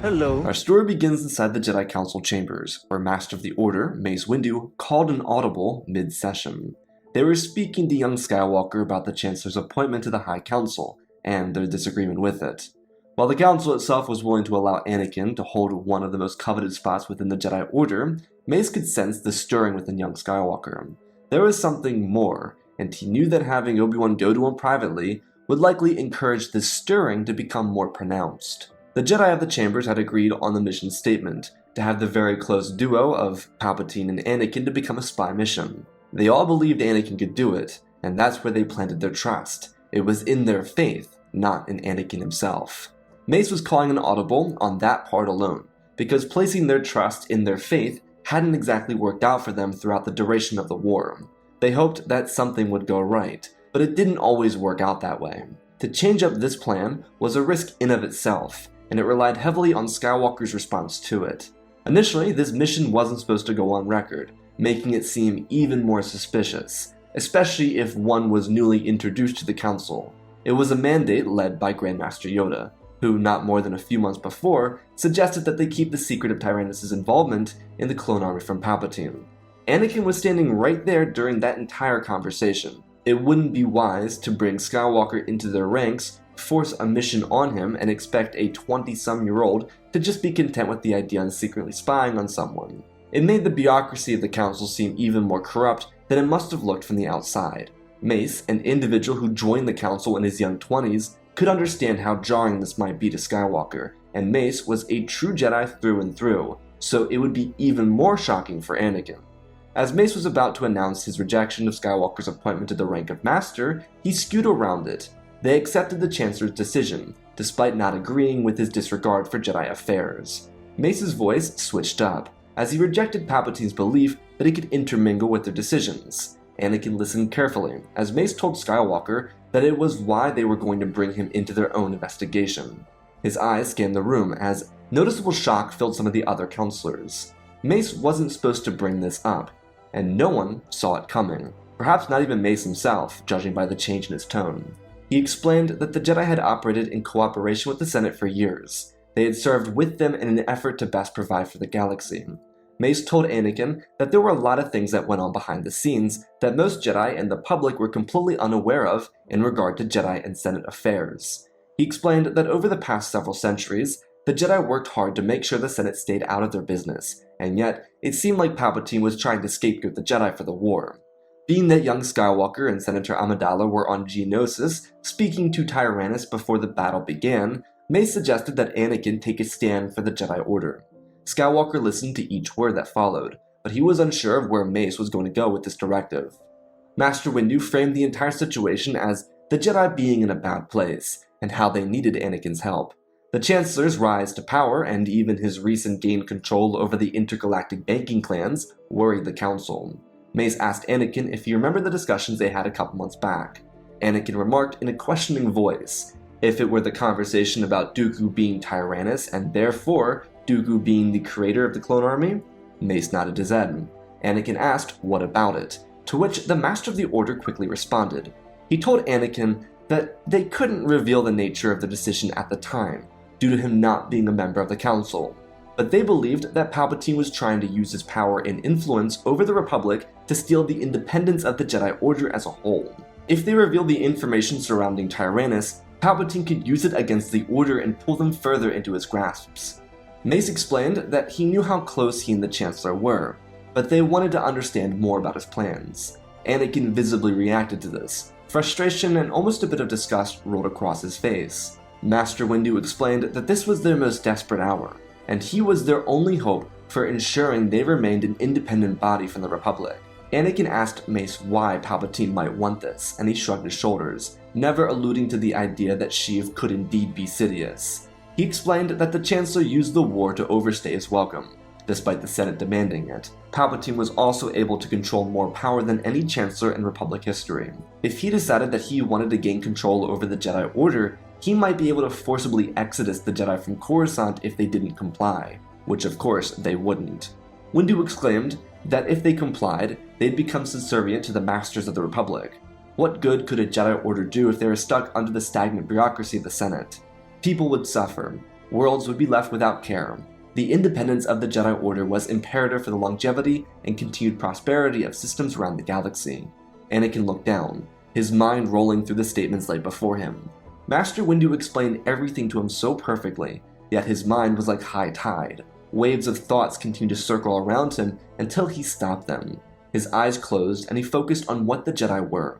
Hello. Our story begins inside the Jedi Council chambers, where Master of the Order, Mace Windu, called an audible mid-session. They were speaking to young Skywalker about the Chancellor's appointment to the High Council, and their disagreement with it. While the Council itself was willing to allow Anakin to hold one of the most coveted spots within the Jedi Order, Mace could sense the stirring within young Skywalker. There was something more, and he knew that having Obi-Wan go to him privately would likely encourage this stirring to become more pronounced. The Jedi of the Chambers had agreed on the mission statement, to have the very close duo of Palpatine and Anakin to become a spy mission. They all believed Anakin could do it, and that's where they planted their trust. It was in their faith, not in Anakin himself. Mace was calling an audible on that part alone, because placing their trust in their faith hadn't exactly worked out for them throughout the duration of the war. They hoped that something would go right, but it didn't always work out that way. To change up this plan was a risk in of itself, and it relied heavily on Skywalker's response to it. Initially, this mission wasn't supposed to go on record, making it seem even more suspicious, especially if one was newly introduced to the Council. It was a mandate led by Grandmaster Yoda, who, not more than a few months before, suggested that they keep the secret of Tyrannus' involvement in the clone army from Palpatine. Anakin was standing right there during that entire conversation. It wouldn't be wise to bring Skywalker into their ranks, force a mission on him, and expect a 20-some-year-old to just be content with the idea of secretly spying on someone. It made the bureaucracy of the Council seem even more corrupt than it must have looked from the outside. Mace, an individual who joined the Council in his young 20s, could understand how jarring this might be to Skywalker, and Mace was a true Jedi through and through, so it would be even more shocking for Anakin. As Mace was about to announce his rejection of Skywalker's appointment to the rank of Master, he skewed around it. They accepted the Chancellor's decision, despite not agreeing with his disregard for Jedi affairs. Mace's voice switched up, as he rejected Palpatine's belief that he could intermingle with their decisions. Anakin listened carefully, as Mace told Skywalker that it was why they were going to bring him into their own investigation. His eyes scanned the room as noticeable shock filled some of the other counselors. Mace wasn't supposed to bring this up, and no one saw it coming. Perhaps not even Mace himself, judging by the change in his tone. He explained that the Jedi had operated in cooperation with the Senate for years. They had served with them in an effort to best provide for the galaxy. Mace told Anakin that there were a lot of things that went on behind the scenes that most Jedi and the public were completely unaware of in regard to Jedi and Senate affairs. He explained that over the past several centuries, the Jedi worked hard to make sure the Senate stayed out of their business, and yet it seemed like Palpatine was trying to scapegoat the Jedi for the war. Being that young Skywalker and Senator Amidala were on Geonosis, speaking to Tyrannus before the battle began, Mace suggested that Anakin take a stand for the Jedi Order. Skywalker listened to each word that followed, but he was unsure of where Mace was going to go with this directive. Master Windu framed the entire situation as the Jedi being in a bad place, and how they needed Anakin's help. The Chancellor's rise to power, and even his recent gained control over the intergalactic banking clans, worried the Council. Mace asked Anakin if he remembered the discussions they had a couple months back. Anakin remarked in a questioning voice, if it were the conversation about Dooku being Tyrannus and therefore Dooku being the creator of the clone army. Mace nodded his head. Anakin asked, what about it? To which the Master of the Order quickly responded. He told Anakin that they couldn't reveal the nature of the decision at the time, due to him not being a member of the Council. But they believed that Palpatine was trying to use his power and influence over the Republic to steal the independence of the Jedi Order as a whole. If they revealed the information surrounding Tyrannus, Palpatine could use it against the Order and pull them further into his grasps. Mace explained that he knew how close he and the Chancellor were, but they wanted to understand more about his plans. Anakin visibly reacted to this. Frustration and almost a bit of disgust rolled across his face. Master Windu explained that this was their most desperate hour, and he was their only hope for ensuring they remained an independent body from the Republic. Anakin asked Mace why Palpatine might want this, and he shrugged his shoulders, never alluding to the idea that Sheev could indeed be Sidious. He explained that the Chancellor used the war to overstay his welcome, despite the Senate demanding it. Palpatine was also able to control more power than any Chancellor in Republic history. If he decided that he wanted to gain control over the Jedi Order, he might be able to forcibly exodus the Jedi from Coruscant if they didn't comply, which of course they wouldn't. Windu exclaimed that if they complied, they'd become subservient to the masters of the Republic. What good could a Jedi Order do if they were stuck under the stagnant bureaucracy of the Senate? People would suffer. worlds would be left without care. The independence of the Jedi Order was imperative for the longevity and continued prosperity of systems around the galaxy. Anakin looked down, his mind rolling through the statements laid before him. Master Windu explained everything to him so perfectly, yet his mind was like high tide. Waves of thoughts continued to circle around him until he stopped them. His eyes closed and he focused on what the Jedi were.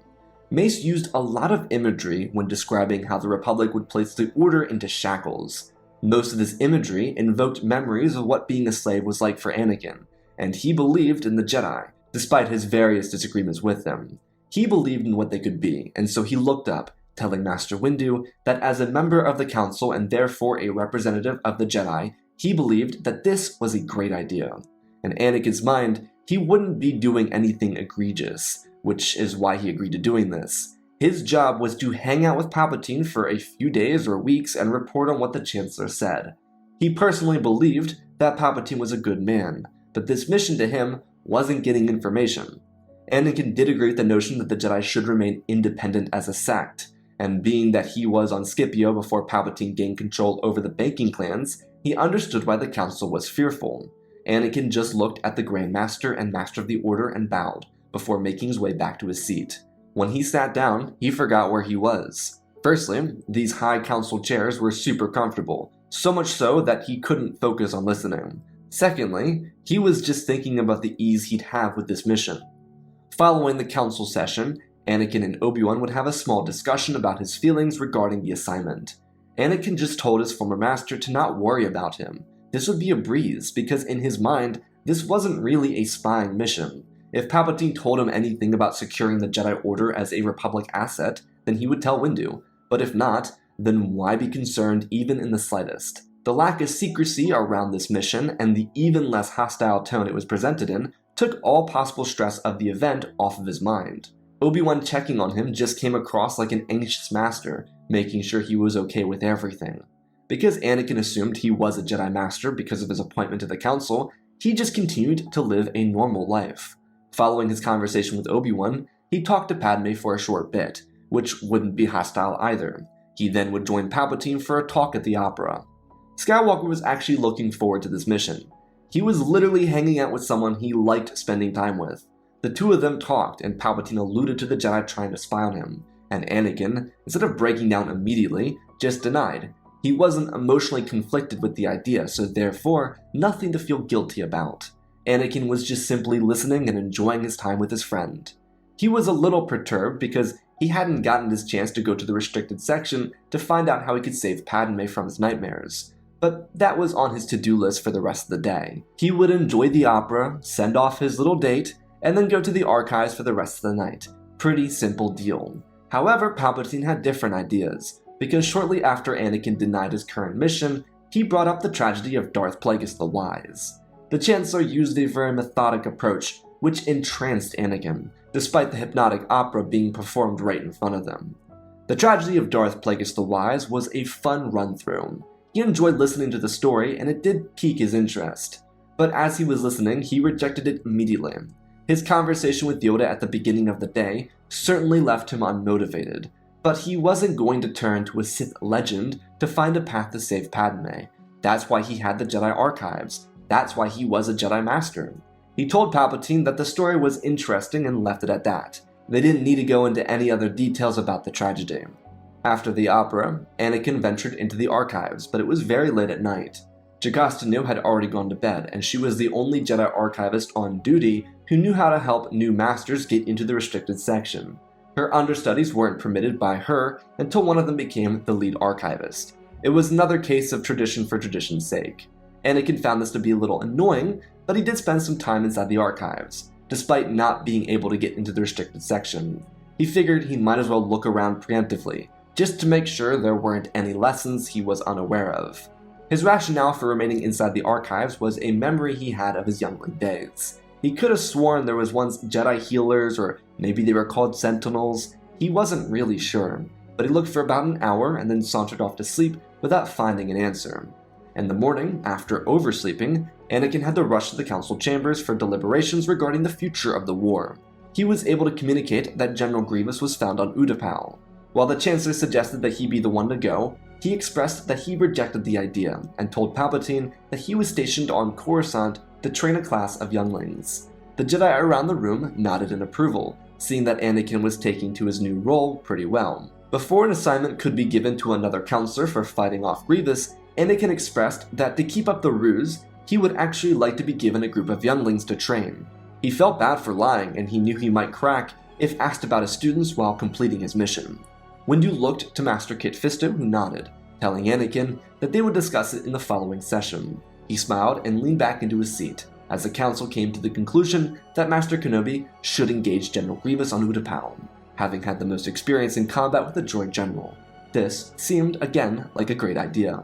Mace used a lot of imagery when describing how the Republic would place the Order into shackles. Most of this imagery invoked memories of what being a slave was like for Anakin, and he believed in the Jedi, despite his various disagreements with them. He believed in what they could be, and so he looked up, telling Master Windu that as a member of the Council and therefore a representative of the Jedi, he believed that this was a great idea. In Anakin's mind, he wouldn't be doing anything egregious, which is why he agreed to doing this. His job was to hang out with Palpatine for a few days or weeks and report on what the Chancellor said. He personally believed that Palpatine was a good man, but this mission to him wasn't getting information. Anakin did agree with the notion that the Jedi should remain independent as a sect, and being that he was on Scipio before Palpatine gained control over the banking clans, he understood why the Council was fearful. Anakin just looked at the Grand Master and Master of the Order and bowed, before making his way back to his seat. When he sat down, he forgot where he was. Firstly, these high council chairs were super comfortable, so much so that he couldn't focus on listening. Secondly, he was just thinking about the ease he'd have with this mission. Following the council session, Anakin and Obi-Wan would have a small discussion about his feelings regarding the assignment. Anakin just told his former master to not worry about him. This would be a breeze, because in his mind, this wasn't really a spying mission. If Palpatine told him anything about securing the Jedi Order as a Republic asset, then he would tell Windu. But if not, then why be concerned even in the slightest? The lack of secrecy around this mission and the even less hostile tone it was presented in took all possible stress of the event off of his mind. Obi-Wan checking on him just came across like an anxious master, making sure he was okay with everything. Because Anakin assumed he was a Jedi Master because of his appointment to the Council, he just continued to live a normal life. Following his conversation with Obi-Wan, he talked to Padme for a short bit, which wouldn't be hostile either. He then would join Palpatine for a talk at the opera. Skywalker was actually looking forward to this mission. He was literally hanging out with someone he liked spending time with. The two of them talked, and Palpatine alluded to the Jedi trying to spy on him, and Anakin, instead of breaking down immediately, just denied. He wasn't emotionally conflicted with the idea, so therefore, nothing to feel guilty about. Anakin was just simply listening and enjoying his time with his friend. He was a little perturbed because he hadn't gotten his chance to go to the restricted section to find out how he could save Padme from his nightmares. But that was on his to-do list for the rest of the day. He would enjoy the opera, send off his little date, and then go to the archives for the rest of the night. Pretty simple deal. However, Palpatine had different ideas, because shortly after Anakin denied his current mission, he brought up the tragedy of Darth Plagueis the Wise. The Chancellor used a very methodic approach, which entranced Anakin, despite the hypnotic opera being performed right in front of them. The tragedy of Darth Plagueis the Wise was a fun run-through. He enjoyed listening to the story, and it did pique his interest. But as he was listening, he rejected it immediately. His conversation with Yoda at the beginning of the day certainly left him unmotivated, but he wasn't going to turn to a Sith legend to find a path to save Padme. That's why he had the Jedi archives. That's why he was a Jedi Master. He told Palpatine that the story was interesting and left it at that. They didn't need to go into any other details about the tragedy. After the opera, Anakin ventured into the archives, but it was very late at night. Jocasta Nu had already gone to bed, and she was the only Jedi archivist on duty who knew how to help new masters get into the restricted section. Her understudies weren't permitted by her until one of them became the lead archivist. It was another case of tradition for tradition's sake. Anakin found this to be a little annoying, but he did spend some time inside the archives, despite not being able to get into the restricted section. He figured he might as well look around preemptively, just to make sure there weren't any lessons he was unaware of. His rationale for remaining inside the archives was a memory he had of his youngling days. He could have sworn there was once Jedi healers, or maybe they were called Sentinels. He wasn't really sure, but he looked for about an hour and then sauntered off to sleep without finding an answer. In the morning, after oversleeping, Anakin had to rush to the council chambers for deliberations regarding the future of the war. He was able to communicate that General Grievous was found on Utapau. While the Chancellor suggested that he be the one to go, He expressed that he rejected the idea and told Palpatine that he was stationed on Coruscant to train a class of younglings. The Jedi around the room nodded in approval, seeing that Anakin was taking to his new role pretty well. Before an assignment could be given to another counselor for fighting off Grievous, Anakin expressed that to keep up the ruse, he would actually like to be given a group of younglings to train. He felt bad for lying, and he knew he might crack if asked about his students while completing his mission. Windu looked to Master Kit Fisto, who nodded, telling Anakin that they would discuss it in the following session. He smiled and leaned back into his seat, as the council came to the conclusion that Master Kenobi should engage General Grievous on Utapau, having had the most experience in combat with the droid general. This seemed, again, like a great idea.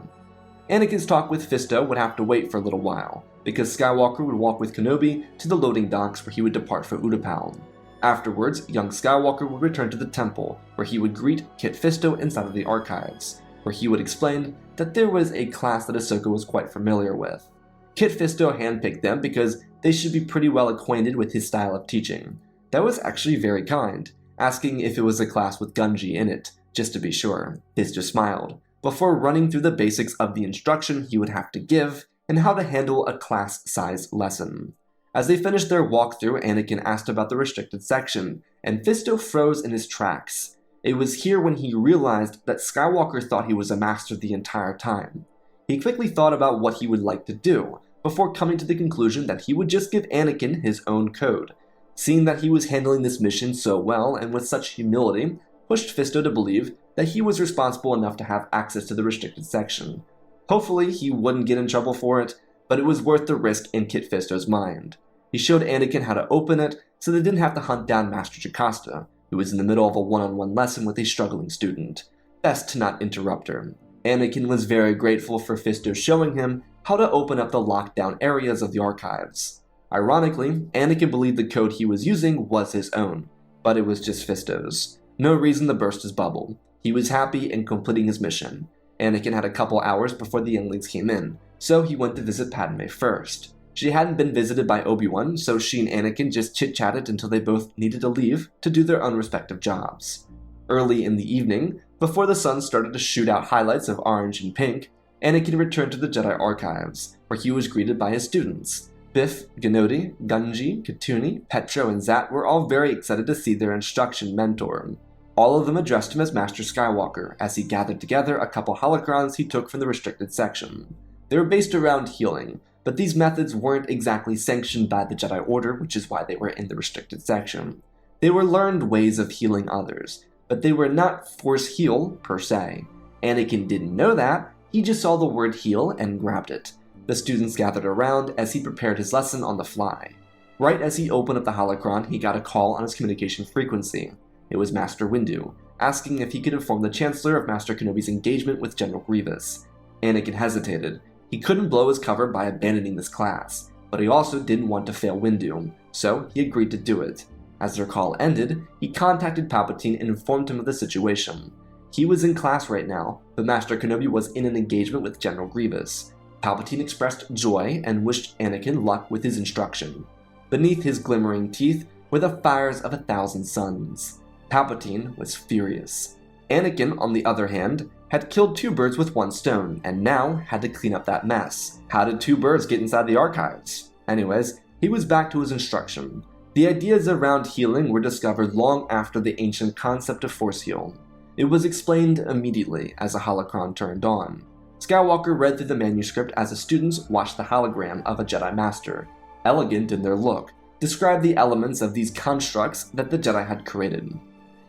Anakin's talk with Fisto would have to wait for a little while, because Skywalker would walk with Kenobi to the loading docks where he would depart for Utapau. Afterwards, young Skywalker would return to the temple, where he would greet Kit Fisto inside of the archives, where he would explain that there was a class that Ahsoka was quite familiar with. Kit Fisto handpicked them because they should be pretty well acquainted with his style of teaching. That was actually very kind, asking if it was a class with Gunji in it, just to be sure. Fisto smiled, before running through the basics of the instruction he would have to give and how to handle a class-size lesson. As they finished their walkthrough, Anakin asked about the restricted section, and Fisto froze in his tracks. It was here when he realized that Skywalker thought he was a master the entire time. He quickly thought about what he would like to do, before coming to the conclusion that he would just give Anakin his own code. Seeing that he was handling this mission so well and with such humility, pushed Fisto to believe that he was responsible enough to have access to the restricted section. Hopefully, he wouldn't get in trouble for it, but it was worth the risk in Kit Fisto's mind. He showed Anakin how to open it so they didn't have to hunt down Master Jocasta, who was in the middle of a one-on-one lesson with a struggling student. Best to not interrupt her. Anakin was very grateful for Fisto showing him how to open up the lockdown areas of the archives. Ironically, Anakin believed the code he was using was his own, but it was just Fisto's. No reason to burst his bubble. He was happy in completing his mission. Anakin had a couple hours before the younglings came in, so he went to visit Padme first. She hadn't been visited by Obi-Wan, so she and Anakin just chit-chatted until they both needed to leave to do their own respective jobs. Early in the evening, before the sun started to shoot out highlights of orange and pink, Anakin returned to the Jedi Archives, where he was greeted by his students. Biff, Gnodi, Gunji, Katuni, Petro, and Zat were all very excited to see their instruction mentor. All of them addressed him as Master Skywalker, as he gathered together a couple holocrons he took from the restricted section. They were based around healing, but these methods weren't exactly sanctioned by the Jedi Order, which is why they were in the restricted section. They were learned ways of healing others, but they were not force heal per se. Anakin didn't know that, he just saw the word heal and grabbed it. The students gathered around as he prepared his lesson on the fly. Right as he opened up the holocron, he got a call on his communication frequency. It was Master Windu, asking if he could inform the Chancellor of Master Kenobi's engagement with General Grievous. Anakin hesitated. He couldn't blow his cover by abandoning this class, but he also didn't want to fail Windu, so he agreed to do it. As their call ended, he contacted Palpatine and informed him of the situation. He was in class right now, but Master Kenobi was in an engagement with General Grievous. Palpatine expressed joy and wished Anakin luck with his instruction. Beneath his glimmering teeth were the fires of 1,000 suns. Palpatine was furious. Anakin, on the other hand, had killed 2 birds with 1 stone, and now had to clean up that mess. How did 2 birds get inside the archives? Anyways, he was back to his instruction. The ideas around healing were discovered long after the ancient concept of force heal. It was explained immediately as a holocron turned on. Skywalker read through the manuscript as the students watched the hologram of a Jedi Master, elegant in their look, described the elements of these constructs that the Jedi had created.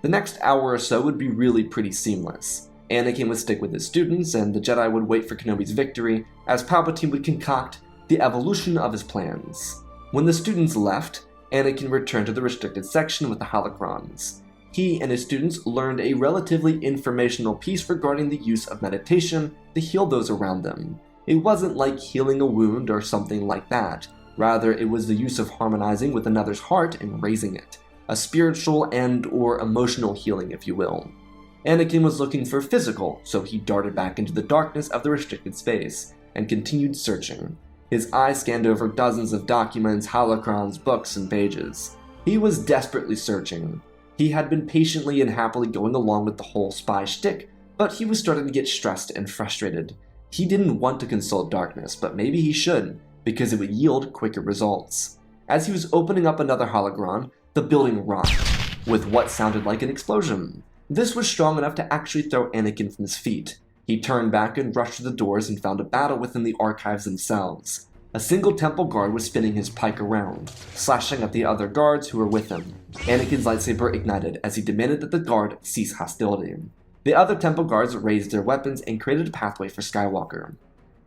The next hour or so would be really pretty seamless. Anakin would stick with his students, and the Jedi would wait for Kenobi's victory as Palpatine would concoct the evolution of his plans. When the students left, Anakin returned to the restricted section with the holocrons. He and his students learned a relatively informational piece regarding the use of meditation to heal those around them. It wasn't like healing a wound or something like that. Rather, it was the use of harmonizing with another's heart and raising it. A spiritual and/or emotional healing, if you will. Anakin was looking for physical, so he darted back into the darkness of the restricted space, and continued searching. His eyes scanned over dozens of documents, holocrons, books, and pages. He was desperately searching. He had been patiently and happily going along with the whole spy shtick, But he was starting to get stressed and frustrated. He didn't want to consult darkness, but maybe he should, because it would yield quicker results. As he was opening up another hologron, the building rocked, with what sounded like an explosion. This was strong enough to actually throw Anakin from his feet. He turned back and rushed to the doors and found a battle within the archives themselves. A single temple guard was spinning his pike around, slashing at the other guards who were with him. Anakin's lightsaber ignited as he demanded that the guard cease hostility. The other temple guards raised their weapons and created a pathway for Skywalker.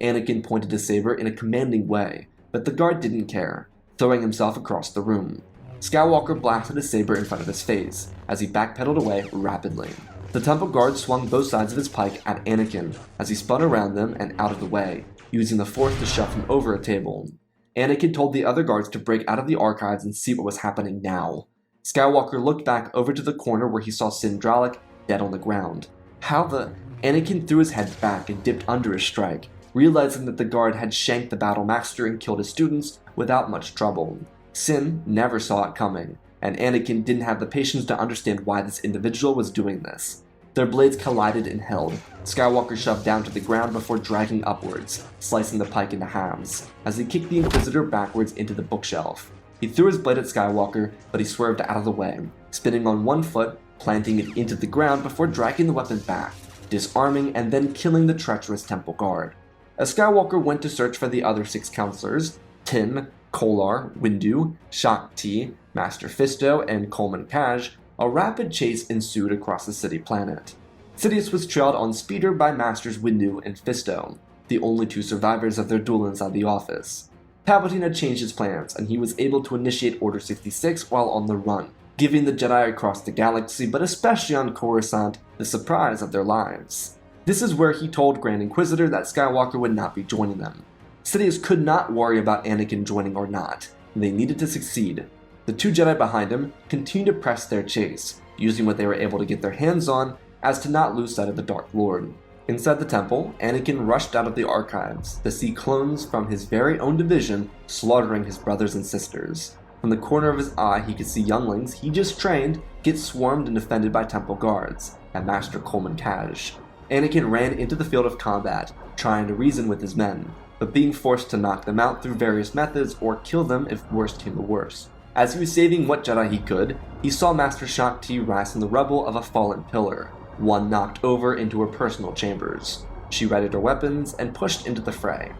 Anakin pointed his saber in a commanding way, but the guard didn't care, throwing himself across the room. Skywalker blasted his saber in front of his face, as he backpedaled away rapidly. The temple guard swung both sides of his pike at Anakin, as he spun around them and out of the way, using the force to shove him over a table. Anakin told the other guards to break out of the archives and see what was happening now. Skywalker looked back over to the corner where he saw Sindralic dead on the ground. Anakin threw his head back and dipped under his strike, realizing that the guard had shanked the battle master and killed his students without much trouble. Sin never saw it coming, and Anakin didn't have the patience to understand why this individual was doing this. Their blades collided and held. Skywalker shoved down to the ground before dragging upwards, slicing the pike into halves, as he kicked the Inquisitor backwards into the bookshelf. He threw his blade at Skywalker, but he swerved out of the way, spinning on one foot, planting it into the ground before dragging the weapon back, disarming and then killing the treacherous temple guard. As Skywalker went to search for the other 6 counselors, Tin, Kolar, Windu, Shaak Ti, Master Fisto, and Coleman Kaj, a rapid chase ensued across the city planet. Sidious was trailed on speeder by Masters Windu and Fisto, the only 2 survivors of their duel inside the office. Palpatine had changed his plans, and he was able to initiate Order 66 while on the run, giving the Jedi across the galaxy, but especially on Coruscant, the surprise of their lives. This is where he told Grand Inquisitor that Skywalker would not be joining them. Sidious could not worry about Anakin joining or not. They needed to succeed. The 2 Jedi behind him continued to press their chase, using what they were able to get their hands on as to not lose sight of the Dark Lord. Inside the temple, Anakin rushed out of the archives to see clones from his very own division slaughtering his brothers and sisters. From the corner of his eye, he could see younglings he just trained get swarmed and defended by temple guards and Master Coleman Kaj. Anakin ran into the field of combat, trying to reason with his men, but being forced to knock them out through various methods or kill them if worst came to worst. As he was saving what Jedi he could, he saw Master Shaak Ti rise from the rubble of a fallen pillar, one knocked over into her personal chambers. She readied her weapons and pushed into the fray.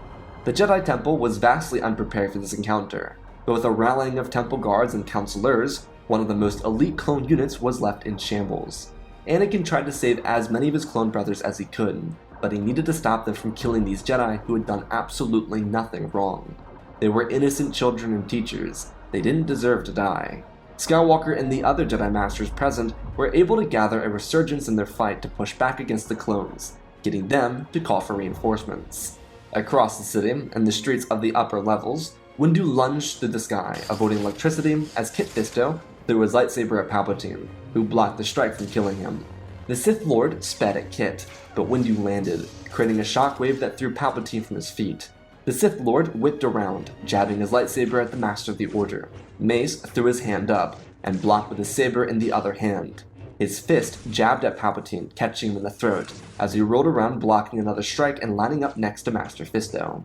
The Jedi Temple was vastly unprepared for this encounter, but with a rallying of temple guards and counselors, one of the most elite clone units was left in shambles. Anakin tried to save as many of his clone brothers as he could, but he needed to stop them from killing these Jedi who had done absolutely nothing wrong. They were innocent children and teachers. They didn't deserve to die. Skywalker and the other Jedi Masters present were able to gather a resurgence in their fight to push back against the clones, getting them to call for reinforcements. Across the city and the streets of the upper levels, Windu lunged through the sky, avoiding electricity as Kit Fisto threw his lightsaber at Palpatine, who blocked the strike from killing him. The Sith Lord sped at Kit, but Windu landed, creating a shockwave that threw Palpatine from his feet. The Sith Lord whipped around, jabbing his lightsaber at the Master of the Order. Mace threw his hand up, and blocked with his saber in the other hand. His fist jabbed at Palpatine, catching him in the throat, as he rolled around blocking another strike and lining up next to Master Fisto.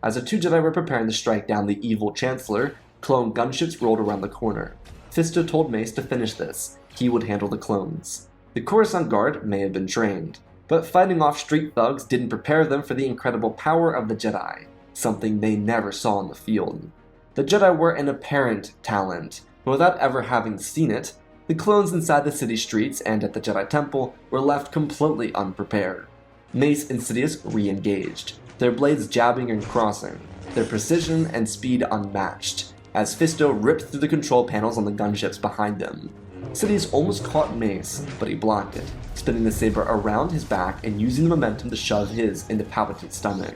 As the 2 Jedi were preparing to strike down the evil Chancellor, clone gunships rolled around the corner. Fisto told Mace to finish this. He would handle the clones. The Coruscant Guard may have been trained, but fighting off street thugs didn't prepare them for the incredible power of the Jedi, something they never saw in the field. The Jedi were an apparent talent, but without ever having seen it, the clones inside the city streets and at the Jedi Temple were left completely unprepared. Mace and Sidious re-engaged, their blades jabbing and crossing, their precision and speed unmatched, as Fisto ripped through the control panels on the gunships behind them. Sidious almost caught Mace, but he blocked it, spinning the saber around his back and using the momentum to shove his into Palpatine's stomach.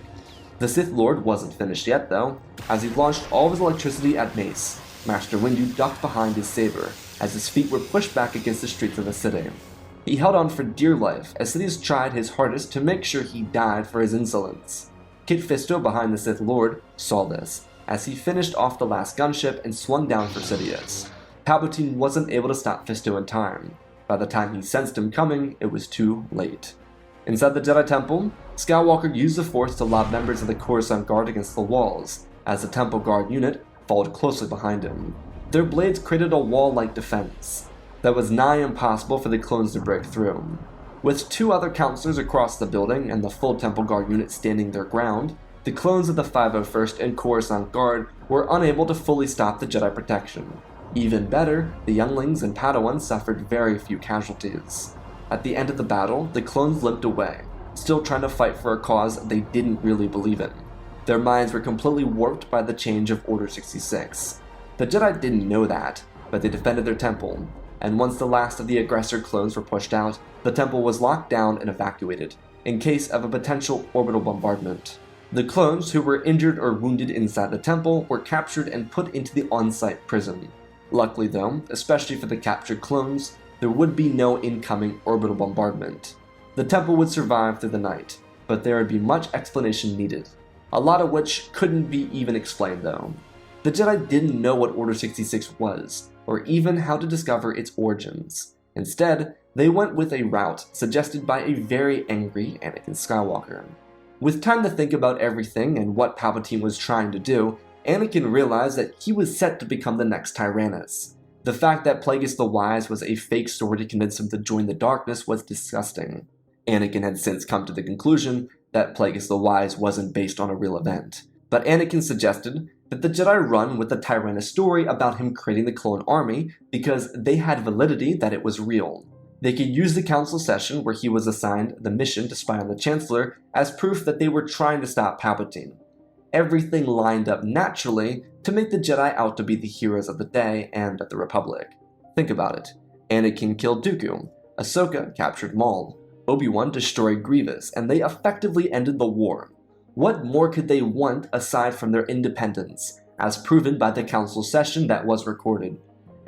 The Sith Lord wasn't finished yet, though. As he launched all of his electricity at Mace, Master Windu ducked behind his saber, as his feet were pushed back against the streets of the city. He held on for dear life, as Sidious tried his hardest to make sure he died for his insolence. Kit Fisto behind the Sith Lord saw this, as he finished off the last gunship and swung down for Sidious. Palpatine wasn't able to stop Fisto in time. By the time he sensed him coming, it was too late. Inside the Jedi Temple, Skywalker used the Force to lob members of the Coruscant Guard against the walls, as the Temple Guard unit followed closely behind him. Their blades created a wall-like defense that was nigh impossible for the clones to break through. With 2 other counselors across the building and the full Temple Guard unit standing their ground, the clones of the 501st and Coruscant Guard were unable to fully stop the Jedi protection. Even better, the younglings and Padawans suffered very few casualties. At the end of the battle, the clones limped away, still trying to fight for a cause they didn't really believe in. Their minds were completely warped by the change of Order 66. The Jedi didn't know that, but they defended their temple, and once the last of the aggressor clones were pushed out, the temple was locked down and evacuated, in case of a potential orbital bombardment. The clones who were injured or wounded inside the temple were captured and put into the on-site prison. Luckily though, especially for the captured clones, there would be no incoming orbital bombardment. The temple would survive through the night, but there would be much explanation needed, a lot of which couldn't be even explained though. The Jedi didn't know what Order 66 was, or even how to discover its origins. Instead, they went with a route suggested by a very angry Anakin Skywalker. With time to think about everything and what Palpatine was trying to do, Anakin realized that he was set to become the next Tyrannus. The fact that Plagueis the Wise was a fake story to convince him to join the darkness was disgusting. Anakin had since come to the conclusion that Plagueis the Wise wasn't based on a real event, but Anakin suggested that the Jedi run with the Tyrannus story about him creating the clone army because they had validity that it was real. They could use the council session where he was assigned the mission to spy on the Chancellor as proof that they were trying to stop Palpatine. Everything lined up naturally to make the Jedi out to be the heroes of the day and of the Republic. Think about it. Anakin killed Dooku, Ahsoka captured Maul, Obi-Wan destroyed Grievous, and they effectively ended the war. What more could they want aside from their independence, as proven by the council session that was recorded?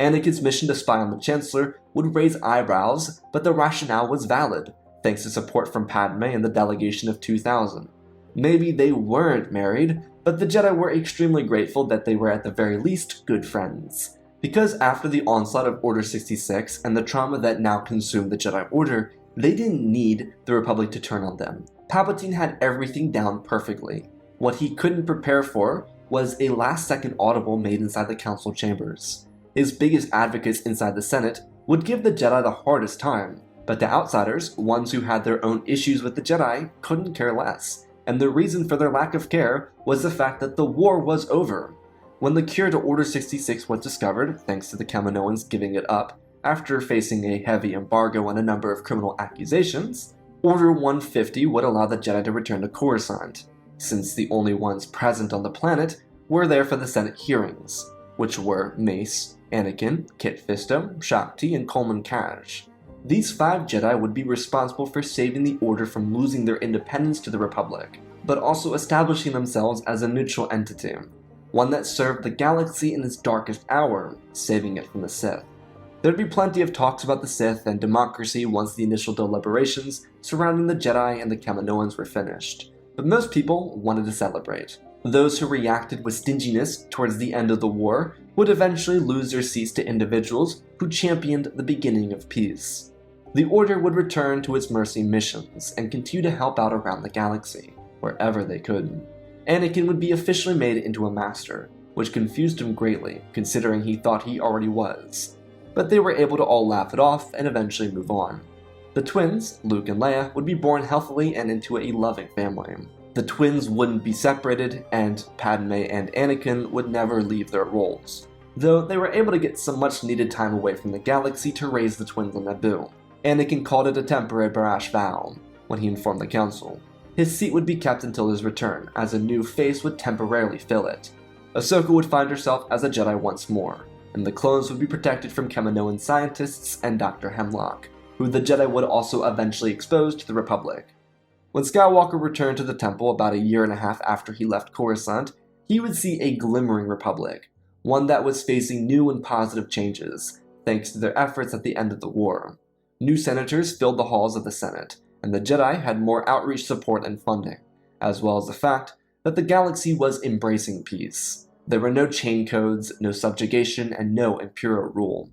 Anakin's mission to spy on the Chancellor would raise eyebrows, but the rationale was valid, thanks to support from Padme and the delegation of 2,000. Maybe they weren't married, but the Jedi were extremely grateful that they were at the very least good friends. Because after the onslaught of Order 66 and the trauma that now consumed the Jedi Order, they didn't need the Republic to turn on them. Palpatine had everything down perfectly. What he couldn't prepare for was a last-second audible made inside the council chambers. His biggest advocates inside the Senate would give the Jedi the hardest time, but the outsiders, ones who had their own issues with the Jedi, couldn't care less. And the reason for their lack of care was the fact that the war was over. When the cure to Order 66 was discovered, thanks to the Kaminoans giving it up, after facing a heavy embargo and a number of criminal accusations, Order 150 would allow the Jedi to return to Coruscant, since the only ones present on the planet were there for the Senate hearings, which were Mace, Anakin, Kit Fisto, Shakti, and Coleman Kaj. These 5 Jedi would be responsible for saving the Order from losing their independence to the Republic, but also establishing themselves as a neutral entity, one that served the galaxy in its darkest hour, saving it from the Sith. There'd be plenty of talks about the Sith and democracy once the initial deliberations surrounding the Jedi and the Kaminoans were finished, but most people wanted to celebrate. Those who reacted with stinginess towards the end of the war would eventually lose their seats to individuals who championed the beginning of peace. The Order would return to its mercy missions and continue to help out around the galaxy, wherever they could. Anakin would be officially made into a master, which confused him greatly, considering he thought he already was. But they were able to all laugh it off and eventually move on. The twins, Luke and Leia, would be born healthily and into a loving family. The twins wouldn't be separated, and Padme and Anakin would never leave their roles, though they were able to get some much needed time away from the galaxy to raise the twins on Naboo. Anakin called it a temporary brash vow when he informed the council. His seat would be kept until his return, as a new face would temporarily fill it. Ahsoka would find herself as a Jedi once more, and the clones would be protected from Kaminoan scientists and Dr. Hemlock, who the Jedi would also eventually expose to the Republic. When Skywalker returned to the temple about a year and a half after he left Coruscant, he would see a glimmering Republic, one that was facing new and positive changes, thanks to their efforts at the end of the war. New senators filled the halls of the Senate, and the Jedi had more outreach support and funding, as well as the fact that the galaxy was embracing peace. There were no chain codes, no subjugation, and no imperial rule.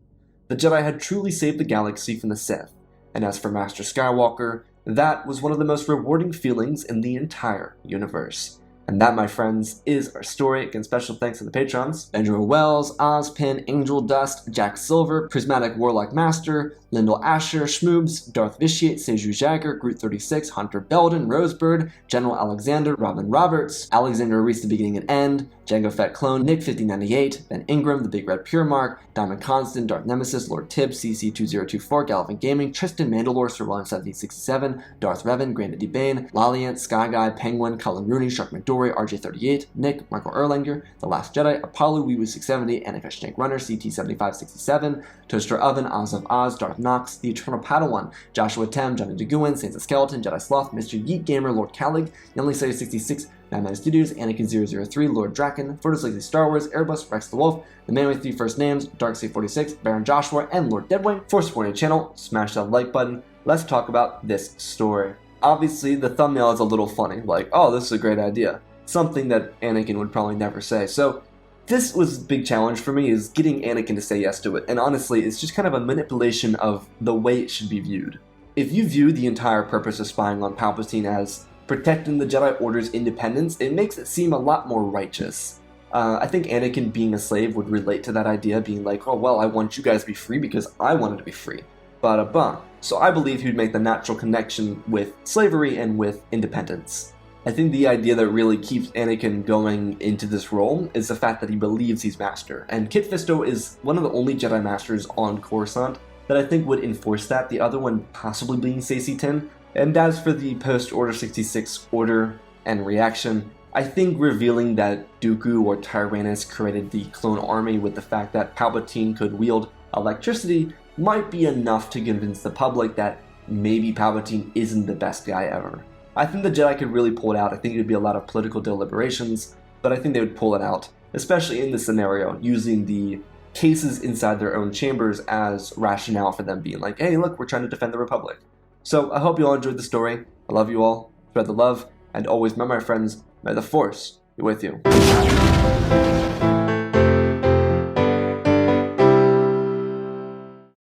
The Jedi had truly saved the galaxy from the Sith, and as for Master Skywalker, That was one of the most rewarding feelings in the entire universe. And that, my friends, is our story. Again, special thanks to the patrons: Benjamin Wells, Ozpin, Angel Dust, Jack Silver, Prismatic Warlock Master, Lyndall Asher, Schmoobs, Darth Vitiate, Seju Jagger, Groot36, Hunter Belden, Rosebird, General Alexander, Robin Roberts, Alexander Reese, The Beginning and End, Django Fett Clone, Nick5098, Ben Ingram, The Big Red Pure Mark, Diamond Constant, Darth Nemesis, Lord Tibbs, CC2024, Galvin Gaming, Tristan Mandalore, Sir William 1767, Darth Revan, Grandaddy Bane, Laliant, Sky Guy, Penguin, Cullen Rooney, Shark McDory, RJ38, Nick, Michael Erlanger, The Last Jedi, Apollo, Weewoo670, Annika Tank Runner, CT7567, Toaster Oven, Oz of Oz, Darth Nox, The Eternal Padawan, Joshua Tem, Johnny DeGuin, Saints of Skeleton, Jedi Sloth, Mr. Yeet Gamer, Lord Calig, Younglings66, Madman Studios, Anakin003, Lord Draken, Photos Legacy Star Wars, Airbus, Rex the Wolf, The Man with 3 First Names, Darkseid46, Baron Joshua, and Lord Deadwing. For supporting the channel, smash that like button. Let's talk about this story. Obviously, the thumbnail is a little funny, like, oh, this is a great idea. Something that Anakin would probably never say. So this was a big challenge for me, is getting Anakin to say yes to it. And honestly, it's just kind of a manipulation of the way it should be viewed. If you view the entire purpose of spying on Palpatine as protecting the Jedi Order's independence, it makes it seem a lot more righteous. I think Anakin being a slave would relate to that idea, being like, oh well, I want you guys to be free because I wanted to be free. Ba-da-ba. So I believe he'd make the natural connection with slavery and with independence. I think the idea that really keeps Anakin going into this role is the fact that he believes he's master. And Kit Fisto is one of the only Jedi Masters on Coruscant that I think would enforce that, the other one possibly being Saesee Tiin. And as for the post-Order 66 order and reaction, I think revealing that Dooku or Tyrannus created the clone army with the fact that Palpatine could wield electricity might be enough to convince the public that maybe Palpatine isn't the best guy ever. I think the Jedi could really pull it out. I think it would be a lot of political deliberations, but I think they would pull it out, especially in this scenario, using the cases inside their own chambers as rationale for them being like, hey, look, we're trying to defend the Republic. So I hope you all enjoyed the story. I love you all. Spread the love, and always remember, my friends, may the Force be with you.